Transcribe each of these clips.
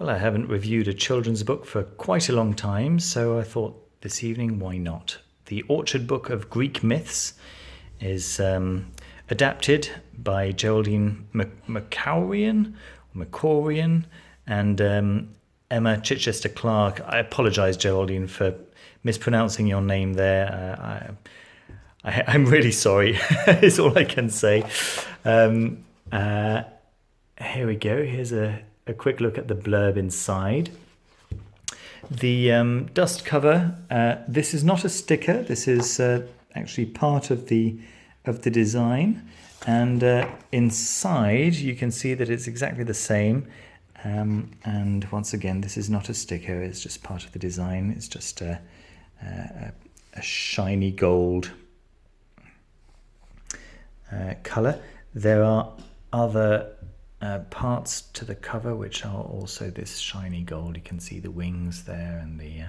Well, I haven't reviewed a children's book for quite a long time, so I thought this evening, why not? The Orchard Book of Greek Myths is adapted by Geraldine McCaughrean and Emma Chichester-Clark. I apologise, Geraldine, for mispronouncing your name there. I'm really sorry, is all I can say. Here we go. Here's a quick look at the blurb inside. The dust cover, this is not a sticker, this is actually part of the design, and inside you can see that it's exactly the same, and once again this is not a sticker, it's just part of the design. It's just a shiny gold colour. There are other parts to the cover which are also this shiny gold. You can see the wings there and the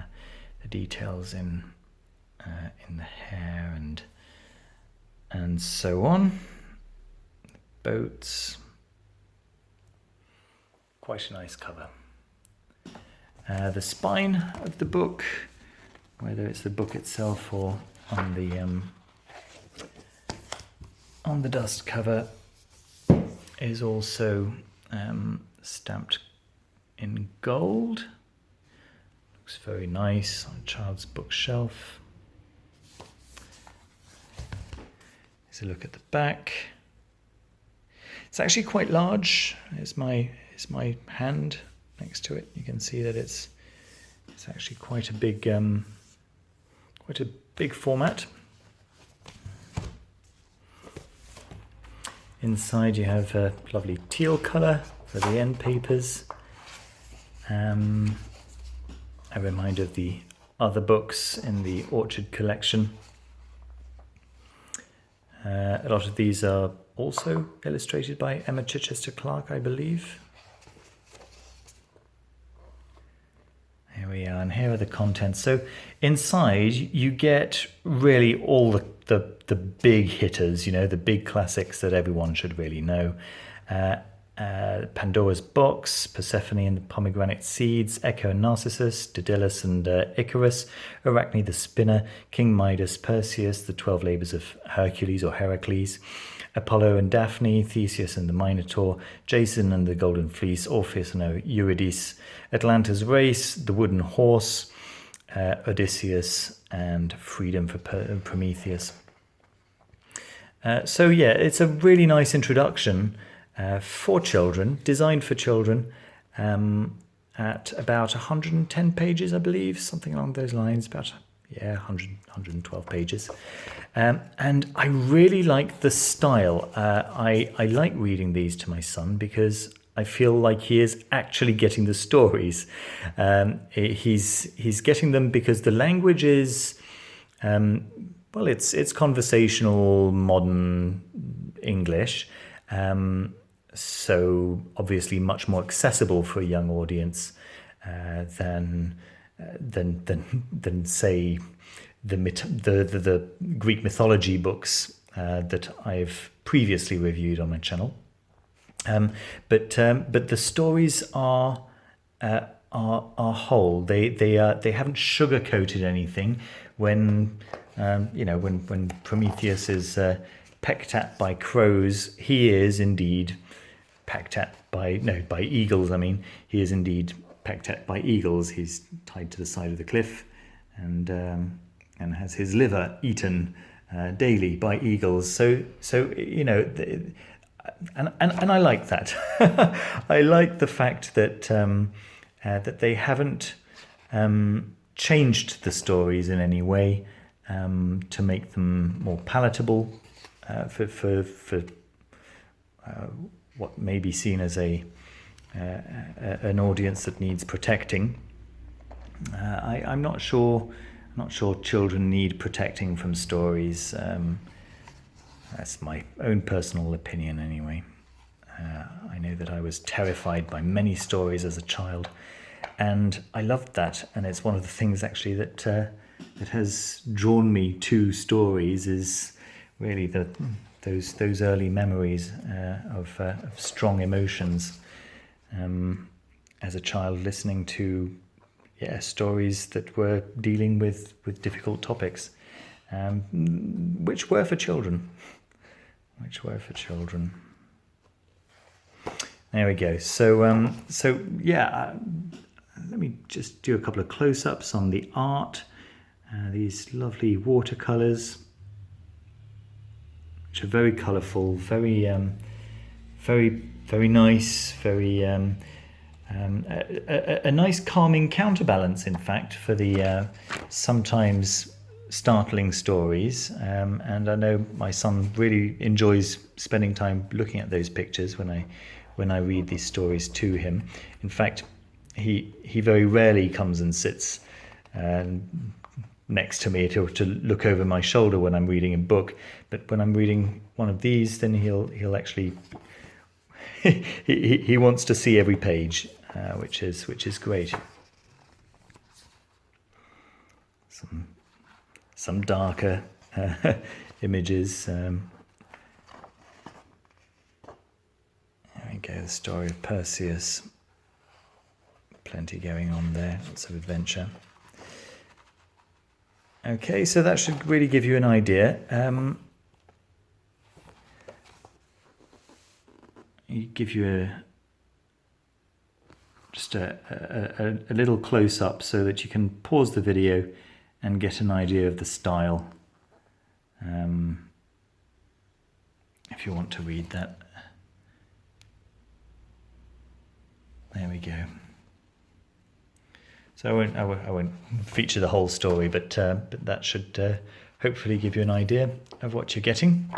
details in the hair and so on. Boats. Quite a nice cover. The spine of the book, whether it's the book itself or on the dust cover, is also stamped in gold. Looks very nice on a child's bookshelf. Here's a look at the back. It's actually quite large. Here's my hand next to it. You can see that it's actually quite a big format. Inside you have a lovely teal colour for the end papers. A reminder of the other books in the Orchard collection. A lot of these are also illustrated by Emma Chichester-Clark, I believe. Here we are, and here are the contents. So inside you get really all the big hitters, you know, the big classics that everyone should really know. Pandora's Box, Persephone and the Pomegranate Seeds, Echo and Narcissus, Daedalus and Icarus, Arachne the Spinner, King Midas, Perseus, the 12 Labours of Hercules or Heracles, Apollo and Daphne, Theseus and the Minotaur, Jason and the Golden Fleece, Orpheus and Eurydice, Atlanta's Race, the Wooden Horse, Odysseus, and Freedom for Prometheus. So yeah, it's a really nice introduction for children, designed for children, at about 110 pages, I believe, something along those lines, about 112 pages. And I really like the style. I like reading these to my son because I feel like he is actually getting the stories. He's getting them because the language is, well, it's conversational, modern English. So obviously much more accessible for a young audience than say the Greek mythology books that I've previously reviewed on my channel. But the stories are whole. They haven't sugar-coated anything. When when Prometheus is pecked at by crows, he is indeed pecked at by eagles. I mean, he is indeed pecked at by eagles. He's tied to the side of the cliff, and has his liver eaten daily by eagles. So you know, and I like that. I like the fact that that they haven't changed the stories in any way to make them more palatable for what may be seen as an audience that needs protecting. I'm not sure children need protecting from stories. That's my own personal opinion anyway. I know that I was terrified by many stories as a child, and I loved that. And it's one of the things actually that has drawn me to stories, is really those early memories of strong emotions. as a child listening to stories that were dealing with difficult topics, which were for children. There we go. So let me just do a couple of close-ups on the art. These lovely watercolors, which are very colourful, very nice, very a nice calming counterbalance, in fact, for the sometimes startling stories. And I know my son really enjoys spending time looking at those pictures when I read these stories to him. In fact, he very rarely comes and sits next to me to look over my shoulder when I'm reading a book. But when I'm reading one of these, then he'll actually he wants to see every page, which is great. Some darker images. There we go. The story of Perseus. Plenty going on there. Lots of adventure. Okay, so that should really give you an idea. Give you just a little close-up so that you can pause the video and get an idea of the style, if you want to read that. There we go. So I won't feature the whole story, but that should hopefully give you an idea of what you're getting.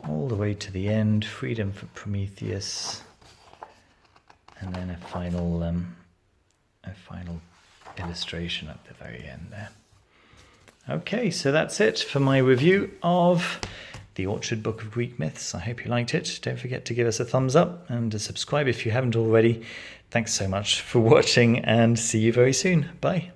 All the way to the end, freedom for Prometheus, and then a final illustration at the very end there. Okay, so that's it for my review of The Orchard Book of Greek Myths. I hope you liked it. Don't forget to give us a thumbs up and to subscribe if you haven't already. Thanks so much for watching, and see you very soon. Bye.